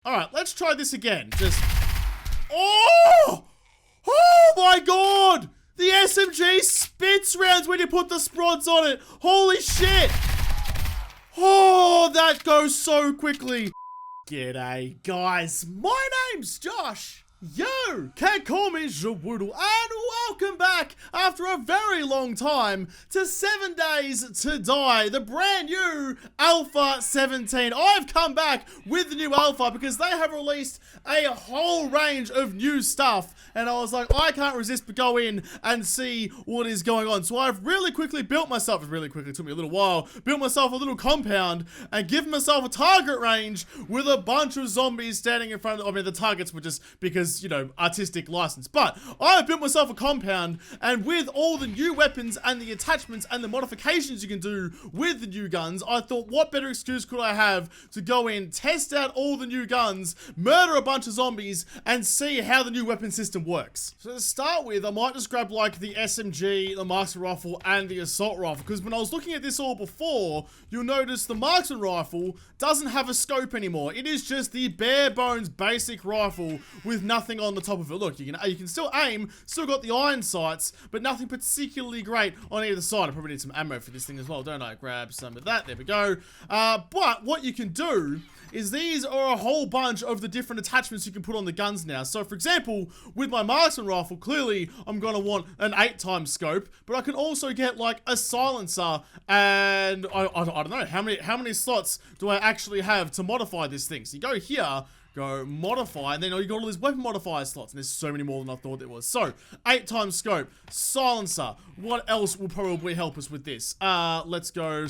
All right, let's try this again. Just, oh my God. The SMG spits rounds when you put the sprods on it. Holy shit. Oh, that goes so quickly. G'day, guys. My name's Josh. You can call me Jawoodle, and welcome back after a very long time to 7 Days to Die, the brand new Alpha 17. I've come back with the new Alpha because they have released a whole range of new stuff, and I was like, I can't resist but go in and see what is going on. So I've really quickly built myself, it took me a little while, built myself a little compound and given myself a target range with a bunch of zombies standing in front of, I mean, the targets were just because, you know, artistic license, but I built myself a compound, and with all the new weapons and the attachments and the modifications you can do with the new guns, I thought, what better excuse could I have to go in, test out all the new guns, murder a bunch of zombies, and see how the new weapon system works. So to start with, I might just grab like the SMG, the marksman rifle, and the assault rifle, because when I was looking at this all before, you'll notice the marksman rifle doesn't have a scope anymore. It is just the bare bones basic rifle with nothing on the top of it. Look, you can still aim, still got the iron sights, but nothing particularly great on either side. I probably need some ammo for this thing as well, don't I? Grab some of that, there we go. But what you can do is these are a whole bunch of the different attachments you can put on the guns now. So for example, with my marksman rifle, clearly I'm gonna want an 8x scope, but I can also get like a silencer, and I don't know, how many slots do I actually have to modify this thing? So you go here, go modify, and then you got all these weapon modifier slots, and there's so many more than I thought there was. So 8x scope, silencer. What else will probably help us with this? Let's go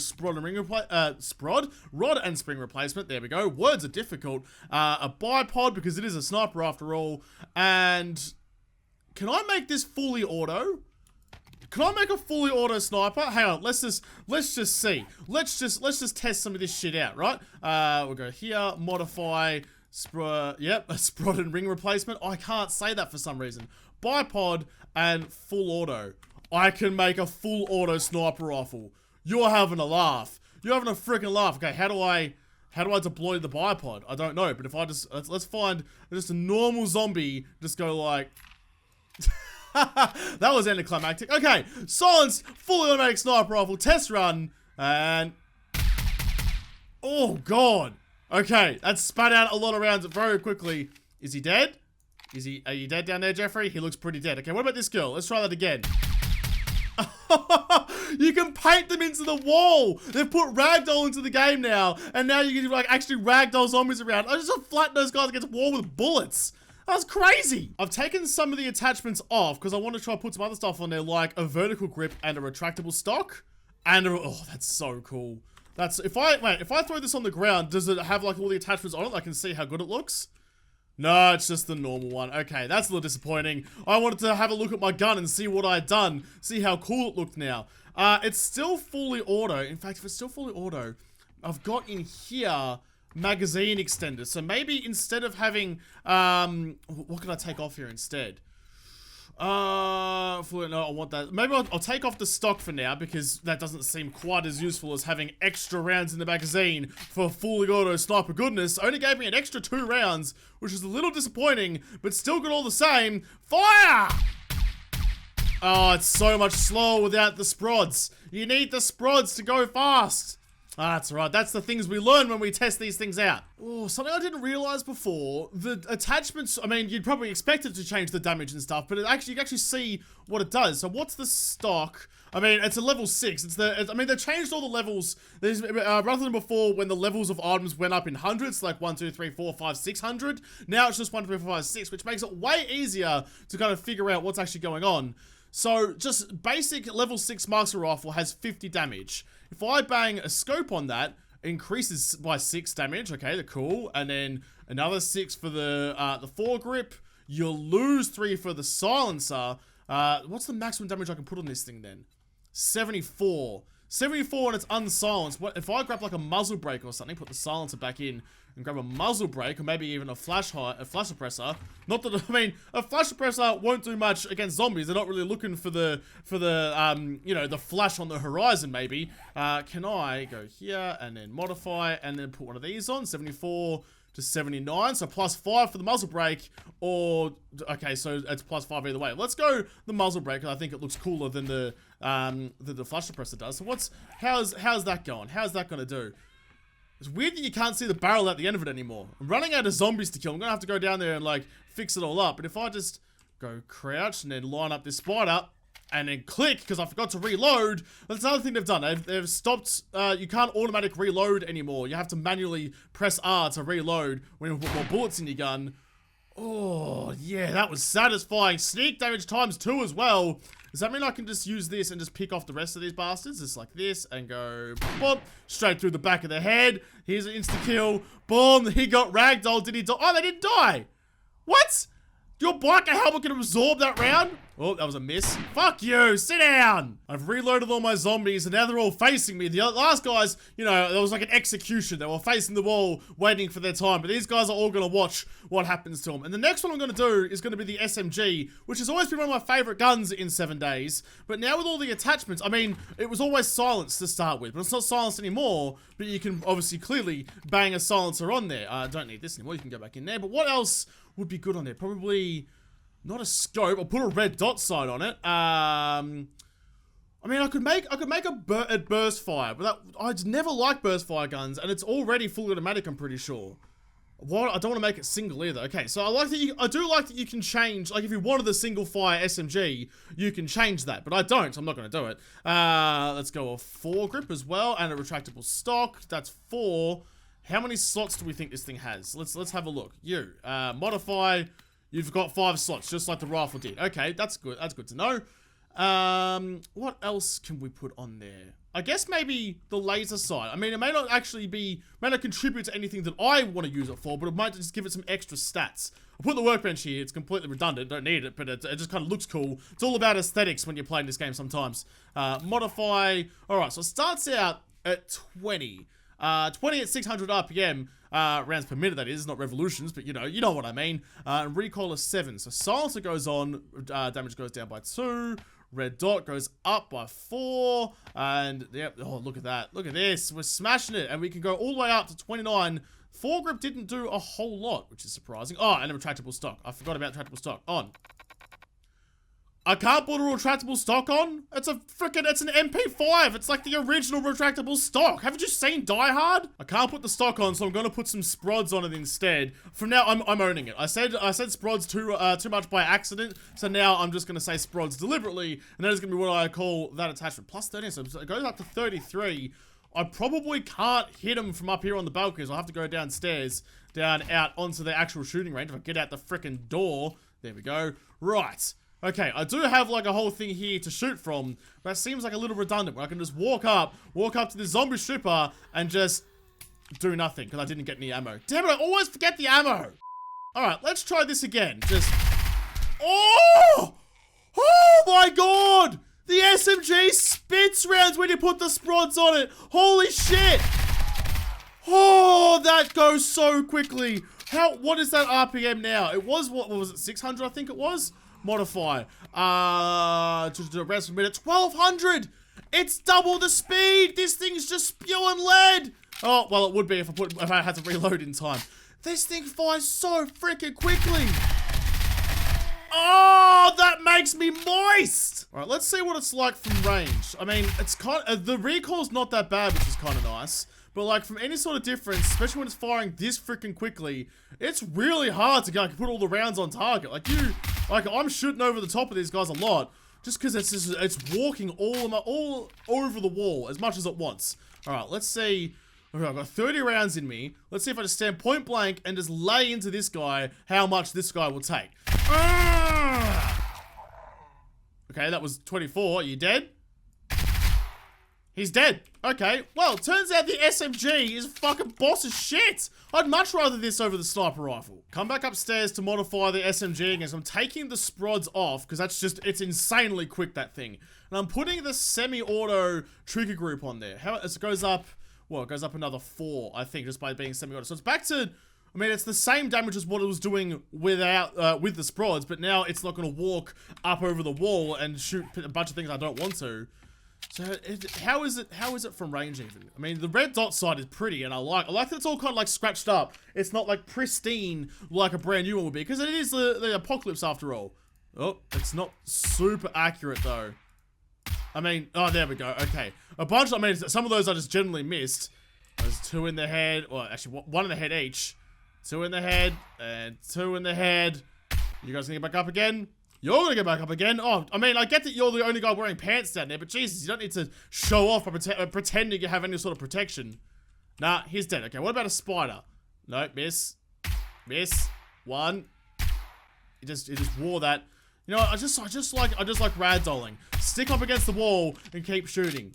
rod and spring replacement. There we go. Words are difficult. A bipod, because it is a sniper after all. And can I make this fully auto? Can I make a fully auto sniper? Hang on, let's just see. Let's just test some of this shit out, right? We'll go here, modify. Yep, a sprod and ring replacement. I can't say that for some reason. Bipod and full auto. I can make a full auto sniper rifle. You're having a laugh. You're having a freaking laugh. Okay, how do I deploy the bipod? I don't know, but if I just, let's find just a normal zombie, just go like... That was anticlimactic. Okay, silence, fully automatic sniper rifle, test run, and... Oh, God. Okay, that spat out a lot of rounds very quickly. Is he dead? Are you dead down there, Jeffrey? He looks pretty dead. Okay, what about this girl? Let's try that again. You can paint them into the wall. They've put ragdoll into the game now, and now you can like actually ragdoll zombies around. I just flatten those guys against a wall with bullets. That's crazy. I've taken some of the attachments off because I want to try to put some other stuff on there, like a vertical grip and a retractable stock. And oh, that's so cool. That's, if I throw this on the ground, does it have like all the attachments on it? I can see how good it looks. No, it's just the normal one. Okay, that's a little disappointing. I wanted to have a look at my gun and see what I'd done. See how cool it looked now. It's still fully auto. In fact, if it's still fully auto, I've got in here magazine extenders. So maybe instead of having, what can I take off here instead? No, I want that. Maybe I'll take off the stock for now because that doesn't seem quite as useful as having extra rounds in the magazine for fully auto sniper goodness. Only gave me an extra 2 rounds, which is a little disappointing, but still good all the same. Fire! Oh, it's so much slower without the sprods. You need the sprods to go fast. That's right, that's the things we learn when we test these things out. Oh, something I didn't realize before, the attachments, I mean, you'd probably expect it to change the damage and stuff, but you can actually see what it does. So what's the stock? I mean, it's a level 6. I mean, they changed all the levels. There's, rather than before, when the levels of items went up in hundreds, like 1, 2, 3, 4, 5, 600, now it's just 1, 2, 3, 4, 5, 6, which makes it way easier to kind of figure out what's actually going on. So, just basic level 6 marksman rifle has 50 damage. If I bang a scope on that, it increases by 6 damage. Okay, they're cool. And then another 6 for the foregrip. You'll lose 3 for the silencer. What's the maximum damage I can put on this thing then? 74. 74 and it's unsilenced. What if I grab like a muzzle break or something, put the silencer back in and grab a muzzle break, or maybe even a flash suppressor. Not that, I mean, a flash suppressor won't do much against zombies. They're not really looking for the you know, the flash on the horizon maybe. Can I go here and then modify and then put one of these on? 74, to 79. So +5 for the muzzle break, or okay, so it's +5 either way. Let's go the muzzle break, because I think it looks cooler than the flash suppressor does. So how's that going? How's that gonna do? It's weird that you can't see the barrel at the end of it anymore. I'm running out of zombies to kill. I'm gonna have to go down there and like fix it all up. But if I just go crouch and then line up this spider and then click, because I forgot to reload. That's another thing they've done. They've stopped, you can't automatic reload anymore. You have to manually press R to reload when you put more bullets in your gun. Oh, yeah, that was satisfying. Sneak damage ×2 as well. Does that mean I can just use this and just pick off the rest of these bastards? Just like this and go, boom, straight through the back of the head. Here's an insta-kill. Boom, he got ragdolled. Did he die? Oh, they didn't die. What? Your biker helmet can absorb that round? Oh, that was a miss. Fuck you, sit down. I've reloaded all my zombies and now they're all facing me. The last guys, you know, there was like an execution. They were facing the wall, waiting for their time. But these guys are all gonna watch what happens to them. And the next one I'm gonna do is gonna be the SMG, which has always been one of my favorite guns in 7 days. But now with all the attachments, I mean, it was always silenced to start with, but it's not silenced anymore. But you can obviously clearly bang a silencer on there. Don't need this anymore, you can go back in there. But what else would be good on there? Probably not a scope. I'll put a red dot sight on it. I mean, I could make a burst fire, but I'd never like burst fire guns, and it's already fully automatic, I'm pretty sure. What? I don't want to make it single either. Okay, so I do like that you can change, like if you wanted the single fire SMG, you can change that, but I don't, so I'm not going to do it. Let's go a foregrip as well, and a retractable stock. That's 4. How many slots do we think this thing has? Let's have a look. Modify. You've got 5 slots, just like the rifle did. Okay, that's good. That's good to know. What else can we put on there? I guess maybe the laser sight. I mean, it may not actually be, may not contribute to anything that I want to use it for, but it might just give it some extra stats. I put the workbench here. It's completely redundant. Don't need it, but it just kind of looks cool. It's all about aesthetics when you're playing this game sometimes. Modify. All right, so it starts out at 20. 20 at 600 RPM. Rounds per minute, that is, not revolutions, but you know what I mean. Recoil is 7. So silencer goes on, damage goes down by 2. Red dot goes up by 4. And yep, oh, look at that. Look at this. We're smashing it. And we can go all the way up to 29. Foregrip didn't do a whole lot, which is surprising. Oh, and a retractable stock. I forgot about retractable stock. On. I can't put a retractable stock on? It's an MP5. It's like the original retractable stock. Haven't you seen Die Hard? I can't put the stock on, so I'm gonna put some sprods on it instead. From now, I'm owning it. I said sprods too much by accident, so now I'm just gonna say sprods deliberately, and that is gonna be what I call that attachment. Plus 30, so it goes up to 33. I probably can't hit him from up here on the balcony, so I'll have to go downstairs, out onto the actual shooting range. If I get out the frickin' door, there we go. Right. Okay, I do have like a whole thing here to shoot from, but that seems like a little redundant, where I can just walk up to the zombie stripper and just do nothing, because I didn't get any ammo. Damn it, I always forget the ammo! Alright, let's try this again. Just... Oh! Oh my god! The SMG spits rounds when you put the sprods on it! Holy shit! Oh, that goes so quickly! What is that RPM now? It was, what was it, 600 I think it was? Modify. To the rest of the minute. 1200! It's double the speed! This thing's just spewing lead! Oh, well, it would be if I had to reload in time. This thing fires so freaking quickly! Oh, that makes me moist! Alright, let's see what it's like from range. I mean, it's the recoil's not that bad, which is kind of nice. But like, from any sort of difference, especially when it's firing this freaking quickly, it's really hard to put all the rounds on target. Like I'm shooting over the top of these guys a lot, just because it's walking all over the wall as much as it wants. All right, let's see. Okay, I've got 30 rounds in me. Let's see if I just stand point blank and just lay into this guy how much this guy will take. Okay, that was 24. Are you dead? He's dead. Okay, well, turns out the SMG is fucking boss as shit. I'd much rather this over the sniper rifle. Come back upstairs to modify the SMG again. So I'm taking the sprods off, because it's insanely quick, that thing. And I'm putting the semi-auto trigger group on there. It goes up, well, it goes up another 4, I think, just by being semi-auto. So it's back to, I mean, it's the same damage as what it was doing with the sprods, but now it's not going to walk up over the wall and shoot a bunch of things I don't want to. So how is it from range even? I mean, the red dot sight is pretty, and I like that it's all kind of like scratched up. It's not like pristine like a brand new one would be, because it is the apocalypse after all. Oh, it's not super accurate though. I mean, oh, there we go. Okay, I mean, some of those I just generally missed. There's 2 in the head, or actually 1 in the head each. 2 in the head and 2 in the head. You guys gonna get back up again? You're gonna get back up again? Oh, I mean, I get that you're the only guy wearing pants down there, but Jesus, you don't need to show off by pretending you have any sort of protection. Nah, he's dead. Okay, what about a spider? No, miss. Miss. 1. He just wore that. You know, I just like ragdolling. Stick up against the wall and keep shooting.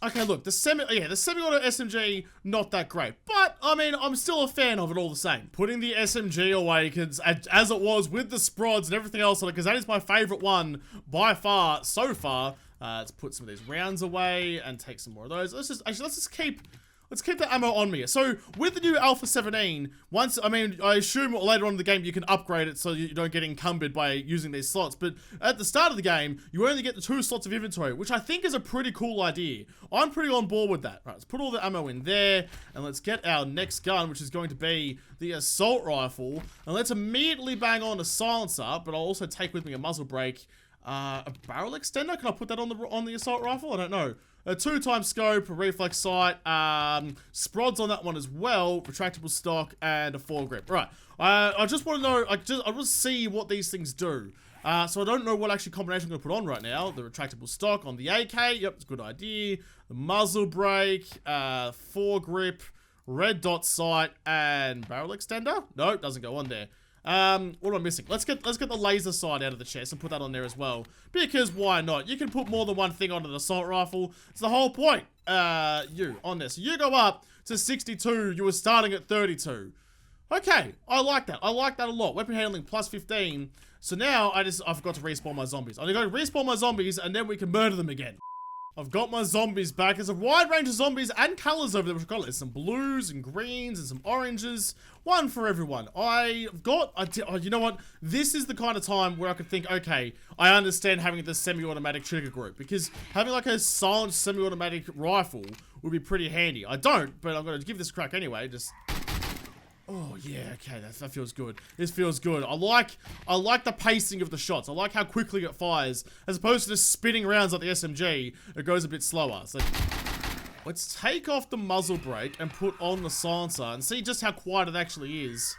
Okay, look, the semi-auto SMG, not that great. But, I mean, I'm still a fan of it all the same. Putting the SMG away, because as it was with the sprods and everything else on it, because that is my favorite one by far, so far. Let's put some of these rounds away and take some more of those. Let's just keep the ammo on me. So, with the new Alpha 17, I assume later on in the game you can upgrade it so you don't get encumbered by using these slots, but at the start of the game, you only get the 2 slots of inventory, which I think is a pretty cool idea. I'm pretty on board with that. Right, let's put all the ammo in there, and let's get our next gun, which is going to be the assault rifle, and let's immediately bang on a silencer, but I'll also take with me a muzzle break. A barrel extender? Can I put that on the assault rifle? I don't know. A 2-time scope, a reflex sight, sprods on that one as well, retractable stock, and a foregrip. Right. I just want to know, I want to see what these things do. So I don't know what actually combination I'm going to put on right now. The retractable stock on the AK, yep, it's a good idea. The muzzle break, foregrip, red dot sight, and barrel extender? No, doesn't go on there. What am I missing? Let's get the laser sight out of the chest and put that on there as well. Because why not? You can put more than one thing on an assault rifle. It's the whole point. On this. So you go up to 62, you were starting at 32. Okay, I like that. I like that a lot. Weapon handling plus 15. So now I forgot to respawn my zombies. I'm gonna go respawn my zombies and then we can murder them again. I've got my zombies back. There's a wide range of zombies and colors over there, which I've got. There's some blues and greens and some oranges. One for everyone. You know what? This is the kind of time where I could think, okay, I understand having the semi-automatic trigger group, because having like a silent semi-automatic rifle would be pretty handy. I don't, but I'm going to give this a crack anyway. Oh yeah, okay, that feels good. This feels good. I like the pacing of the shots. I like how quickly it fires, as opposed to just spinning rounds like the SMG. It goes a bit slower. So let's take off the muzzle brake and put on the silencer and see just how quiet it actually is,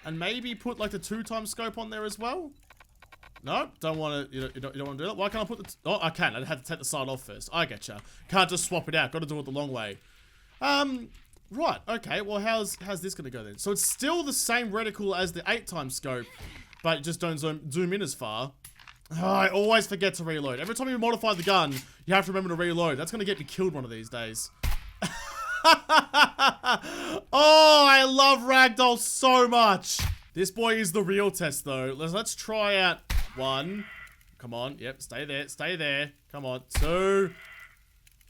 and maybe put like the 2-time scope on there as well. No, don't want to. You don't want to do that. Why can't I put the? Oh, I can. I had to take the sight off first. I getcha. Can't just swap it out. Got to do it the long way. Right, okay, well how's this gonna go then? So it's still the same reticle as the 8-time scope, but you just don't zoom in as far. Oh, I always forget to reload. Every time you modify the gun, you have to remember to reload. That's gonna get me killed one of these days. Oh, I love ragdoll so much. This boy is the real test though. Let's try out 1. Come on, yep, stay there. Come on, 2.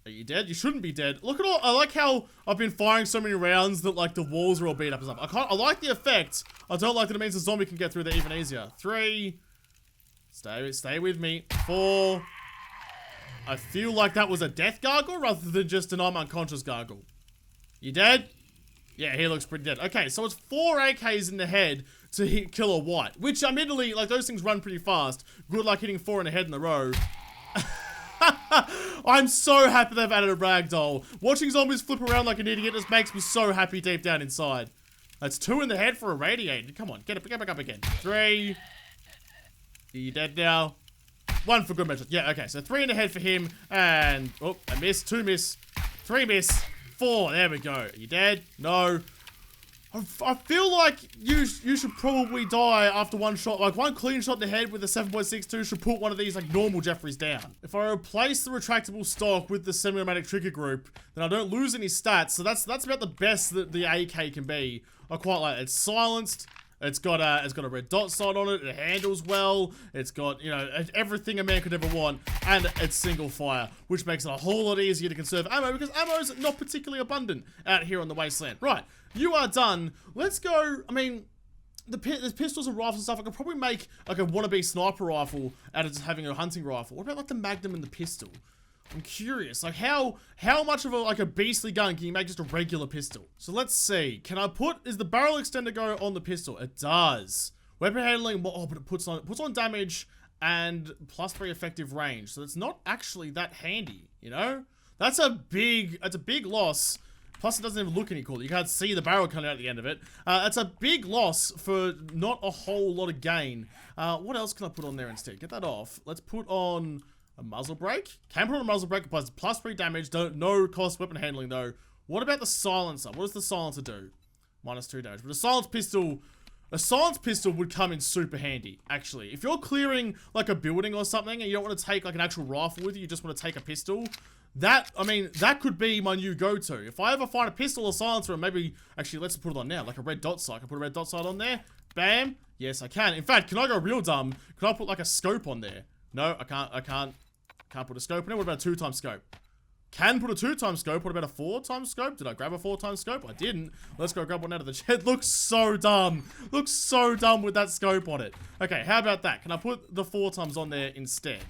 Are you dead? You shouldn't be dead. Look at all. I like how I've been firing so many rounds that like the walls are all beat up and stuff. I like the effect. I don't like that it means the zombie can get through there even easier. 3. Stay with me. 4. I feel like that was a death gargle rather than just an I'm unconscious gargle. You dead? Yeah, he looks pretty dead. Okay, so it's 4 AKs in the head to kill a white, which admittedly, like those things run pretty fast. Good luck hitting 4 in the head in a row. I'm so happy they've added a ragdoll. Watching zombies flip around like an idiot just makes me so happy deep down inside. That's 2 in the head for a radiator. Come on, get back up again. 3. Are you dead now? 1 for good measure. Yeah, okay, so 3 in the head for him, and oh, I missed. 2 miss. 3 miss. 4. There we go. Are you dead? No. I feel like you should probably die after 1 shot. Like 1 clean shot in the head with a 7.62 should put one of these like normal Jeffreys down. If I replace the retractable stock with the semi-automatic trigger group, then I don't lose any stats. So that's about the best that the AK can be. I quite like it. It's silenced. It's got a red dot sight on it. It handles well. It's got, you know, everything a man could ever want, and it's single fire, which makes it a whole lot easier to conserve ammo because ammo is not particularly abundant out here on the wasteland. Right, you are done. Let's go. I mean, there's pistols and rifles and stuff. I could probably make like a wannabe sniper rifle out of just having a hunting rifle. What about like the Magnum and the pistol? I'm curious, like how much of a beastly gun can you make just a regular pistol? So let's see. Can I is the barrel extender go on the pistol? It does. Weapon handling, oh, but it puts on damage and +3 effective range. So it's not actually that handy, you know? That's a big loss. Plus, it doesn't even look any cool. You can't see the barrel coming out at the end of it. That's a big loss for not a whole lot of gain. What else can I put on there instead? Get that off. Let's put on a muzzle break. Can put on a muzzle break. Applies +3 damage. No cost weapon handling though. What about the silencer? What does the silencer do? -2 damage. But a silenced pistol would come in super handy, actually. If you're clearing like a building or something and you don't want to take like an actual rifle with you, you just want to take a pistol. That could be my new go-to. If I ever find a pistol or silencer, and maybe, actually, let's put it on now, like a red dot sight. I can put a red dot sight on there. Bam. Yes, I can. In fact, can I go real dumb? Can I put like a scope on there? No, I can't put a scope in there. What about a 2x scope? Can put a 2x scope. What about a 4x scope? Did I grab a 4x scope? I didn't. Let's go grab one out of the shed. Looks so dumb. Looks so dumb with that scope on it. Okay, how about that? Can I put the 4x on there instead?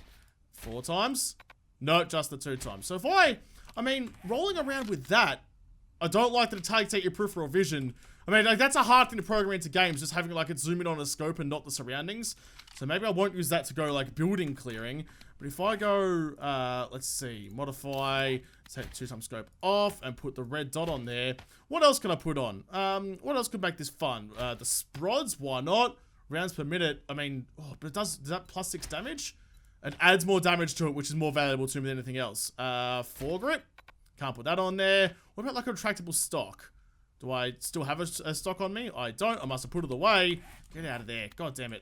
4x? No, just the 2x. So if rolling around with that, I don't like that it takes out your peripheral vision. I mean, like, that's a hard thing to program into games, just having like it zoom in on a scope and not the surroundings. So maybe I won't use that to go like building clearing. But if I go, let's see, modify, take 2x scope off and put the red dot on there. What else can I put on? What else could make this fun? The sprods, why not? Rounds per minute. I mean, oh, but does that +6 damage? It adds more damage to it, which is more valuable to me than anything else. Foregrip. Can't put that on there. What about like a retractable stock? Do I still have a stock on me? I don't. I must have put it away. Get out of there. God damn it.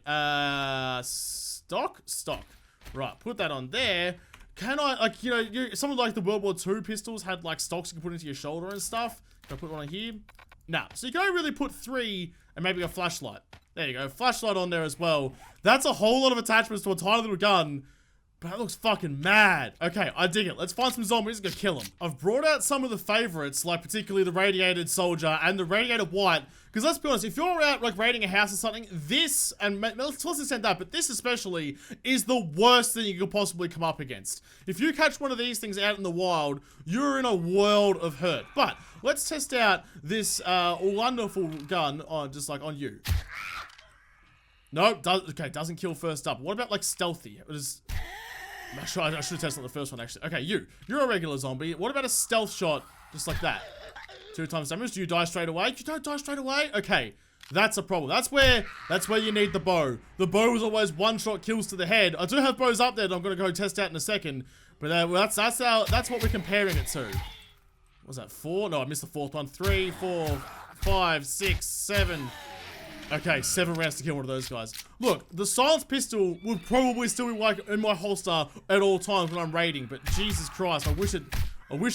Stock? Stock. Right, put that on there. Can I, like, you know, some of like the World War II pistols had like stocks you could put into your shoulder and stuff. Can I put one on here? Nah. So you can only really put 3 and maybe a flashlight. There you go, flashlight on there as well. That's a whole lot of attachments to a tiny little gun, but that looks fucking mad. Okay, I dig it. Let's find some zombies and go kill them. I've brought out some of the favorites, like particularly the radiated soldier and the radiated white, because let's be honest, if you're out like raiding a house or something, this, and let's extend that, but this especially, is the worst thing you could possibly come up against. If you catch one of these things out in the wild, you're in a world of hurt. But let's test out this wonderful gun on on you. No, okay, doesn't kill first up. What about like stealthy? I should have tested on the first one actually. Okay, you're a regular zombie. What about a stealth shot just like that? 2x damage. Do you die straight away? You don't die straight away? Okay, that's a problem. That's where you need the bow. The bow is always one-shot kills to the head. I do have bows up there that I'm gonna go test out in a second, but that's what we're comparing it to. What was that, 4? No, I missed the 4th one. 3, 4, 5, 6, 7. Okay, 7 rounds to kill one of those guys. Look, the silenced pistol would probably still be like in my holster at all times when I'm raiding, but Jesus Christ, I wish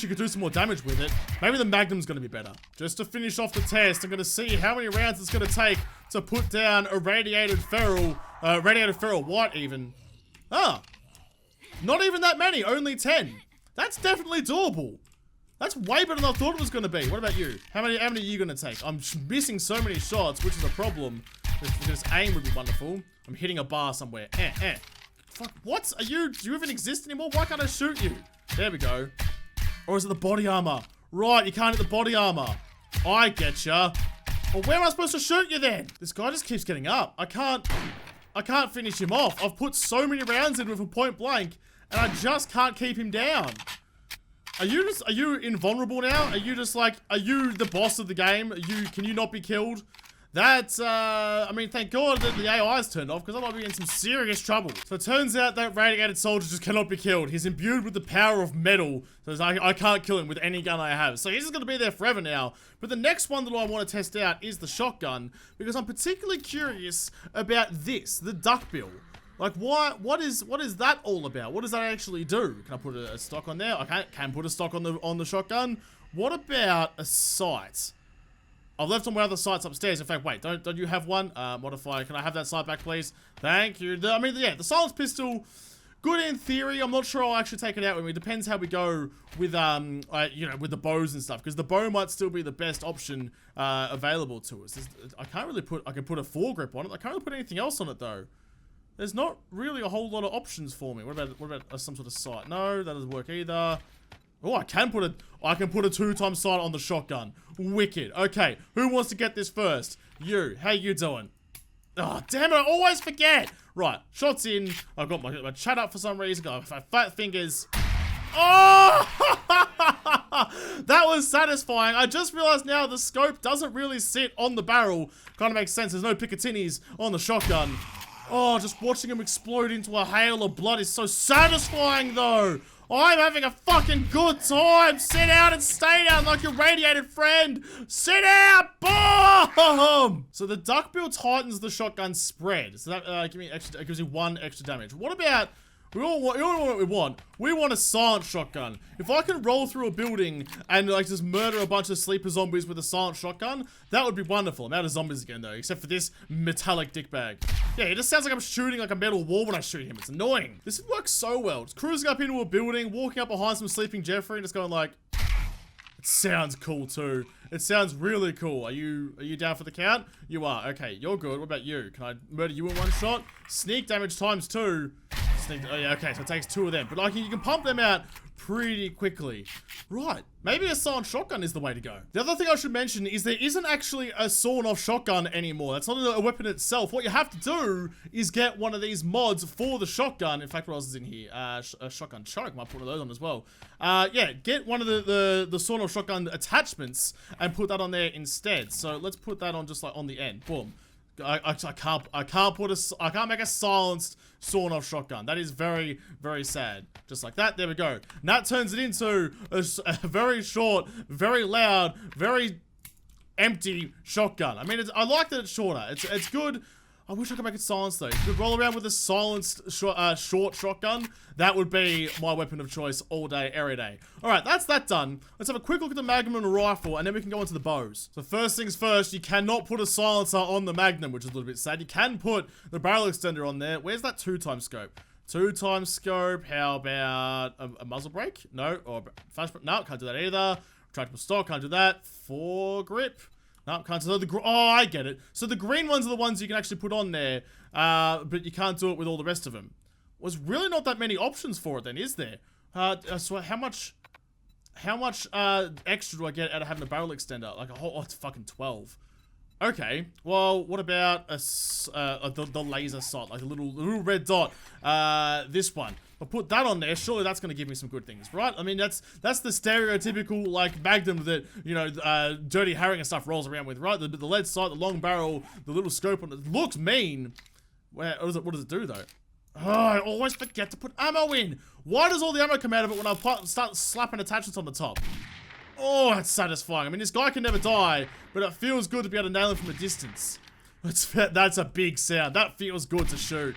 you could do some more damage with it. Maybe the Magnum's gonna be better. Just to finish off the test, I'm gonna see how many rounds it's gonna take to put down a radiated feral white even. Ah, not even that many, only 10. That's definitely doable. That's way better than I thought it was going to be. What about you? How many are you going to take? I'm missing so many shots, which is a problem. Because aim would be wonderful. I'm hitting a bar somewhere. Fuck, what? Do you even exist anymore? Why can't I shoot you? There we go. Or is it the body armor? Right, you can't hit the body armor. I getcha. Well, where am I supposed to shoot you then? This guy just keeps getting up. I can't finish him off. I've put so many rounds in with a point blank, and I just can't keep him down. Are you invulnerable now? Are you just like, are you the boss of the game? Can you not be killed? That's, I mean, thank God that the AI is turned off, because I might be in some serious trouble. So it turns out that radiated soldier just cannot be killed. He's imbued with the power of metal, so I can't kill him with any gun I have. So he's just gonna be there forever now. But the next one that I want to test out is the shotgun, because I'm particularly curious about this, the duck bill. Like, what is that all about? What does that actually do? Can I put a stock on there? I can put a stock on the shotgun. What about a sight? I've left all my other sights upstairs. In fact, wait, don't you have one? Modify. Can I have that sight back, please? Thank you. I mean, yeah, the silenced pistol good in theory. I'm not sure I'll actually take it out with me. It depends how we go with, you know, with the bows and stuff. Because the bow might still be the best option available to us. I can't really put, I can put a foregrip on it. I can't really put anything else on it though. There's not really a whole lot of options for me. What about some sort of sight? No, that doesn't work either. Oh, I can put a 2-time sight on the shotgun. Wicked. Okay, who wants to get this first? You. How you doing? Oh, damn it, I always forget. Right, shots in. I've got my chat up for some reason. Got my fat fingers. Oh! That was satisfying. I just realized now the scope doesn't really sit on the barrel. Kind of makes sense. There's no Picatinis on the shotgun. Oh, just watching him explode into a hail of blood is so satisfying, though. I'm having a fucking good time. Sit down and stay down like your radiated friend. Sit down. Boom! So the duckbill tightens the shotgun spread. So that gives you 1 extra damage. What about... We all know what we want. We want a silent shotgun. If I can roll through a building and like just murder a bunch of sleeper zombies with a silent shotgun, that would be wonderful. I'm out of zombies again though, except for this metallic dickbag. Yeah, it just sounds like I'm shooting like a metal wall when I shoot him. It's annoying. This works so well. Just cruising up into a building, walking up behind some sleeping Jeffrey and just going like, it sounds cool too. It sounds really cool. Are you down for the count? You are. Okay, you're good. What about you? Can I murder you in 1 shot? Sneak damage times 2. Oh yeah, okay, so it takes 2 of them. But like, you can pump them out pretty quickly. Right, maybe a silent shotgun is the way to go. The other thing I should mention is there isn't actually a sawn-off shotgun anymore. That's not a weapon itself. What you have to do is get one of these mods for the shotgun. In fact, what else is in here? A shotgun choke. Might put one of those on as well. Yeah, get one of the sawn-off shotgun attachments and put that on there instead. So let's put that on just like on the end. Boom. I can't make a silenced sawn-off shotgun. That is very, very sad. Just like that. There we go. And that turns it into a very short, very loud, very empty shotgun. I mean, I like that it's shorter. It's good. I wish I could make it silenced though. If you could roll around with a silenced short shotgun, that would be my weapon of choice all day, every day. Alright, that's that done. Let's have a quick look at the Magnum and rifle, and then we can go into the bows. So first things first, you cannot put a silencer on the Magnum, which is a little bit sad. You can put the barrel extender on there. Where's that 2-time scope? 2-time scope, how about a muzzle break? No, or flash, no, can't do that either. Retractable stock, can't do that. Foregrip. No, can't do the oh, I get it. So the green ones are the ones you can actually put on there, but you can't do it with all the rest of them. There's really not that many options for it then, is there? So how much extra do I get out of having a barrel extender? Like a whole, oh, it's fucking 12. Okay, well, what about the laser sight, like a little red dot? This one. I'll put that on there. Surely that's going to give me some good things, right? I mean, that's the stereotypical like Magnum that, you know, Dirty Harry and stuff rolls around with, right? The lead sight, the long barrel, the little scope on it. Looks mean. What does it do though? Oh, I always forget to put ammo in. Why does all the ammo come out of it when I start slapping attachments on the top? Oh, that's satisfying. I mean, this guy can never die, but it feels good to be able to nail him from a distance. That's a big sound. That feels good to shoot.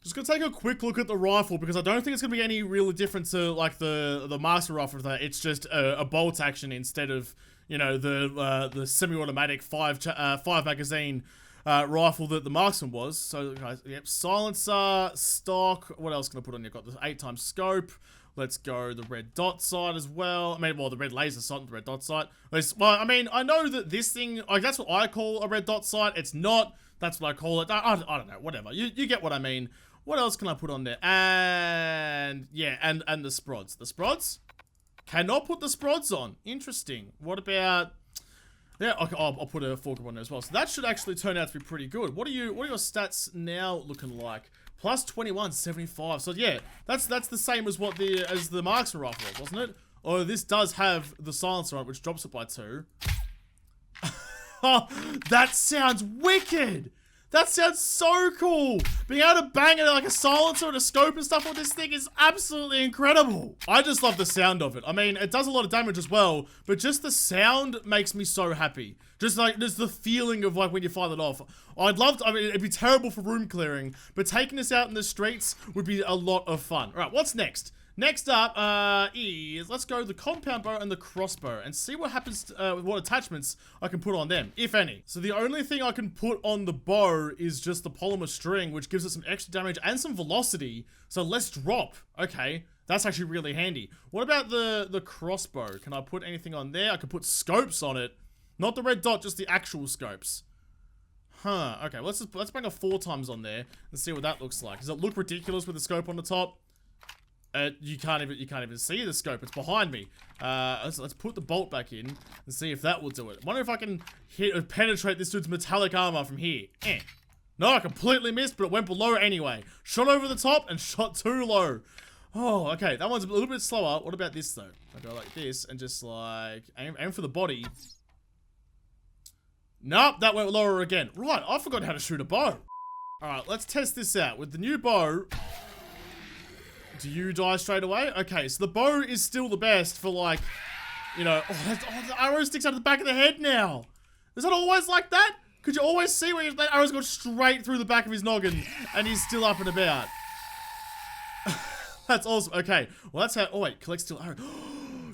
Just gonna take a quick look at the rifle because I don't think it's gonna be any really different to like the master rifle. It's just a bolt action instead of, you know, the semi-automatic 5 magazine rifle that the marksman was. So guys, yep, silencer, stock. What else can I put on here? Got the 8-time scope. Let's go the red dot sight as well. I mean, well, the red laser sight and the red dot sight. Well, I mean, I know that this thing, like, that's what I call a red dot sight. It's not. That's what I call it. I don't know. Whatever. You get what I mean. What else can I put on there? And yeah, and the sprods. The sprods? Cannot put the sprods on. Interesting. What about? Yeah, okay, I'll put a foregrip on there as well. So that should actually turn out to be pretty good. What are your stats now looking like? Plus 21, 75. So yeah, that's the same as what the marksman rifle was, wasn't it? Oh, this does have the silencer on it, which drops it by 2. Oh, that sounds wicked! That sounds so cool! Being able to bang it like a silencer and a scope and stuff on this thing is absolutely incredible! I just love the sound of it. I mean, it does a lot of damage as well, but just the sound makes me so happy. Just the feeling of like when you fire it off. I mean, it'd be terrible for room clearing, but taking this out in the streets would be a lot of fun. Alright, what's next? Next up is, let's go the compound bow and the crossbow and see what happens, what attachments I can put on them, if any. So the only thing I can put on the bow is just the polymer string, which gives it some extra damage and some velocity, so less drop. Okay, that's actually really handy. What about the crossbow? Can I put anything on there? I could put scopes on it. Not the red dot, just the actual scopes. Huh, okay, let's bring a 4 times on there and see what that looks like. Does it look ridiculous with the scope on the top? You can't even see the scope. It's behind me. Let's put the bolt back in and see if that will do it. Wonder if I can hit or penetrate this dude's metallic armor from here. No, I completely missed, but it went below anyway. Shot over the top and shot too low. Oh, okay. That one's a little bit slower. What about this though? I go like this and just like aim for the body. Nope, that went lower again. Right, I forgot how to shoot a bow. All right, let's test this out with the new bow. Do you die straight away? Okay, so the bow is still the best for like, you know, the arrow sticks out of the back of the head now. Is that always like that? Could you always see where that arrow's gone straight through the back of his noggin and he's still up and about? That's awesome. Okay, well that's how, oh wait, collect steel arrow.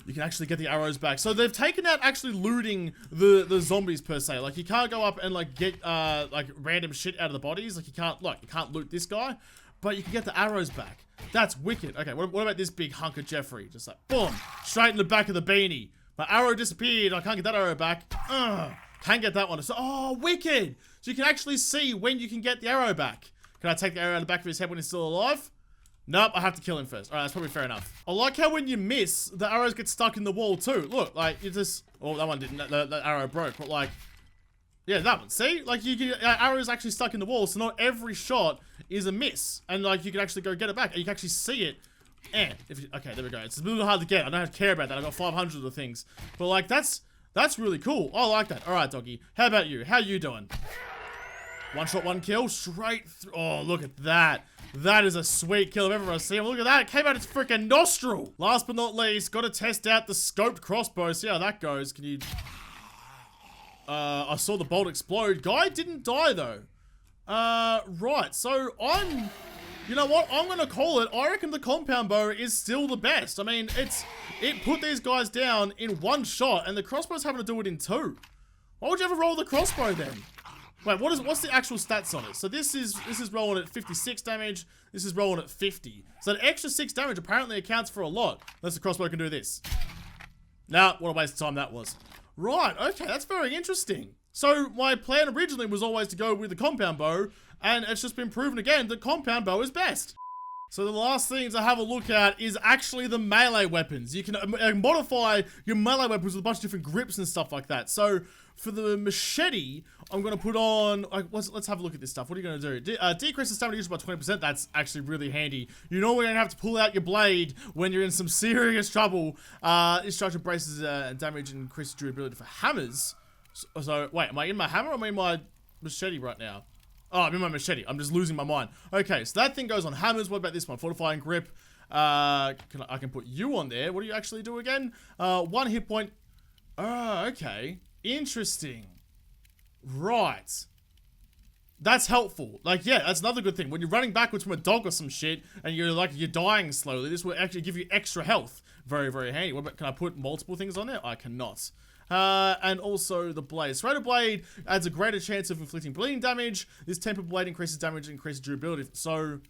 You can actually get the arrows back. So they've taken out actually looting the zombies per se. Like you can't go up and like get like random shit out of the bodies. Like you can't loot this guy, but you can get the arrows back. That's wicked. Okay, what about this big hunk of Jeffrey? Just like, boom, straight in the back of the beanie. My arrow disappeared. I can't get that arrow back. Can't get that one. So, oh, wicked. So you can actually see when you can get the arrow back. Can I take the arrow out of the back of his head when he's still alive? Nope, I have to kill him first. All right, that's probably fair enough. I like how when you miss, the arrows get stuck in the wall too. Look, like, you just... Oh, that one didn't. That arrow broke, but like... Yeah, that one. See? Like, you can, arrow's actually stuck in the wall, so not every shot is a miss. And, like, you can actually go get it back, and you can actually see it. Okay, there we go. It's a little hard to get. I don't have to care about that. I've got 500 of the things. But, like, that's really cool. I like that. All right, doggy. How about you? How you doing? One shot, one kill. Straight through. Oh, look at that. That is a sweet kill if ever I see him. Look at that. It came out its freaking nostril. Last but not least, got to test out the scoped crossbow. See how that goes. Can you... I saw the bolt explode. Guy didn't die though. Right. So you know what? I'm gonna call it. I reckon the compound bow is still the best. I mean, it put these guys down in 1 shot, and the crossbow's having to do it in 2. Why would you ever roll the crossbow then? Wait, what's the actual stats on it? So this is rolling at 56 damage. This is rolling at 50. So an extra 6 damage apparently accounts for a lot. Unless the crossbow can do this. Nah, what a waste of time that was. Right, okay, that's very interesting. So my plan originally was always to go with the compound bow, and it's just been proven again that compound bow is best. So the last thing to have a look at is actually the melee weapons. You can modify your melee weapons with a bunch of different grips and stuff like that. So for the machete, I'm going to put on... let's have a look at this stuff. What are you going to do? Decrease the stamina used by 20%. That's actually really handy. You normally don't have to pull out your blade when you're in some serious trouble. This structure braces damage and increases durability for hammers. So, wait, am I in my hammer or am I in my machete right now? Oh, I'm in my machete. I'm just losing my mind. Okay, so that thing goes on hammers. What about this one? Fortifying grip. I can put you on there. What do you actually do again? 1 hit point. Oh, okay. Interesting. Right. That's helpful. Like, yeah, that's another good thing. When you're running backwards from a dog or some shit, and you're dying slowly, this will actually give you extra health. Very, very handy. What about, can I put multiple things on there? I cannot. And also the blade. Serrated blade adds a greater chance of inflicting bleeding damage. This tempered blade increases damage and increases durability. So,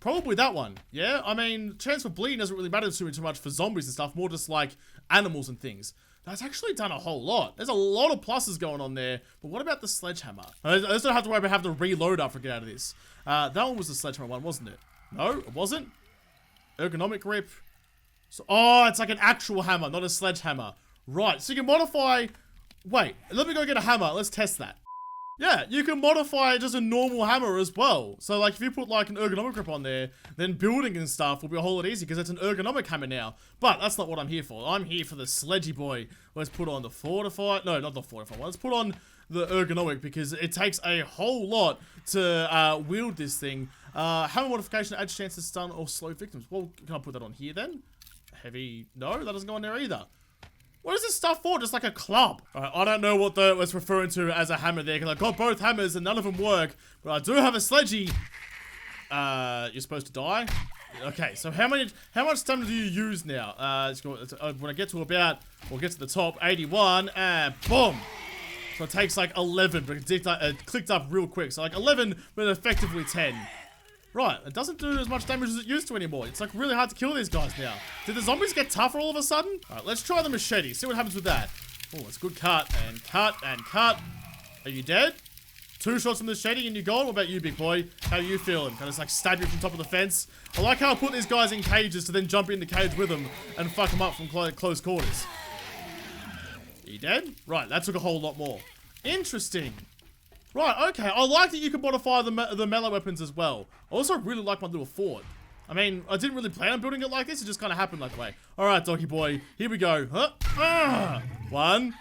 probably that one. Yeah? I mean, chance for bleeding doesn't really matter too much for zombies and stuff. More just like animals and things. That's actually done a whole lot. There's a lot of pluses going on there. But what about the sledgehammer? I just don't have to worry about having to reload after I get out of this. That one was the sledgehammer one, wasn't it? No, it wasn't. Ergonomic grip. So, oh, it's like an actual hammer, not a sledgehammer. Right, so you can modify... Wait, let me go get a hammer. Let's test that. Yeah, you can modify just a normal hammer as well. So, like, if you put, like, an ergonomic grip on there, then building and stuff will be a whole lot easier because it's an ergonomic hammer now. But that's not what I'm here for. I'm here for the sledgy boy. Let's put on the fortified... No, not the fortified one. Let's put on the ergonomic because it takes a whole lot to wield this thing. Hammer modification adds chance to stun or slow victims. Well, can I put that on here then? Heavy... No, that doesn't go on there either. What is this stuff for? Just like a club. Alright, I don't know what was referring to as a hammer there, because I've got both hammers and none of them work. But I do have a sledgy. You're supposed to die. Okay, so how much stamina do you use now? When I get to about, we'll get to the top, 81, and boom. So it takes like 11, but it clicked up real quick. So like 11, but effectively 10. Right, it doesn't do as much damage as it used to anymore. It's like really hard to kill these guys now. Did the zombies get tougher all of a sudden? All right, let's try the machete. See what happens with that. Oh, it's good cut and cut and cut. Are you dead? 2 shots from the machete and you're gone? What about you, big boy? How are you feeling? Can I just like stab you from top of the fence? I like how I put these guys in cages to then jump in the cage with them and fuck them up from close quarters. Are you dead? Right, that took a whole lot more. Interesting. Right, okay. I like that you can modify the melee weapons as well. I also really like my little fort. I mean, I didn't really plan on building it like this. It just kind of happened that way. All right, doggy boy. Here we go. Huh? 1,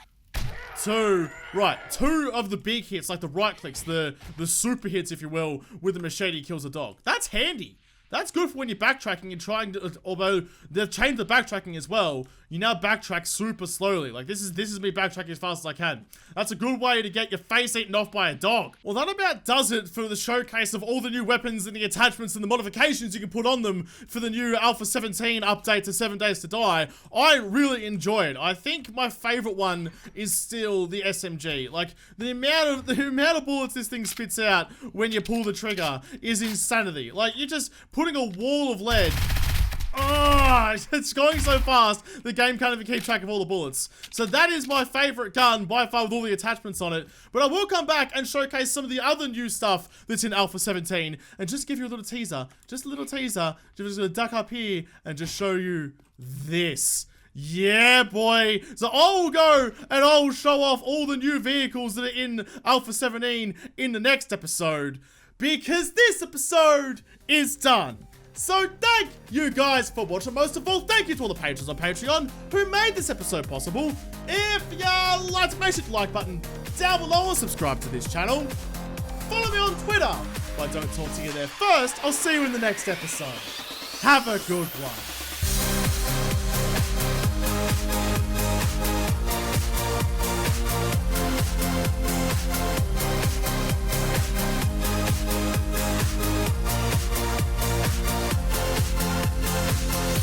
2. Right, 2 of the big hits, like the right clicks, the super hits, if you will, with the machete kills a dog. That's handy. That's good for when you're backtracking and trying to, although they've changed the backtracking as well, you now backtrack super slowly. Like this is me backtracking as fast as I can. That's a good way to get your face eaten off by a dog. Well, that about does it for the showcase of all the new weapons and the attachments and the modifications you can put on them for the new Alpha 17 update to 7 Days to Die. I really enjoyed. I think my favorite one is still the SMG. Like the amount of bullets this thing spits out when you pull the trigger is insanity. Like you're just putting a wall of lead. Oh, it's going so fast, the game can't even keep track of all the bullets. So that is my favorite gun by far with all the attachments on it. But I will come back and showcase some of the other new stuff that's in Alpha 17 and just give you a little teaser. Just a little teaser. Just gonna duck up here and just show you this. Yeah, boy. So I'll go and I'll show off all the new vehicles that are in Alpha 17 in the next episode. Because this episode is done. So thank you guys for watching. Most of all, thank you to all the patrons on Patreon who made this episode possible. If you liked, make sure to like button down below and subscribe to this channel. Follow me on Twitter. If I don't talk to you there first, I'll see you in the next episode. Have a good one.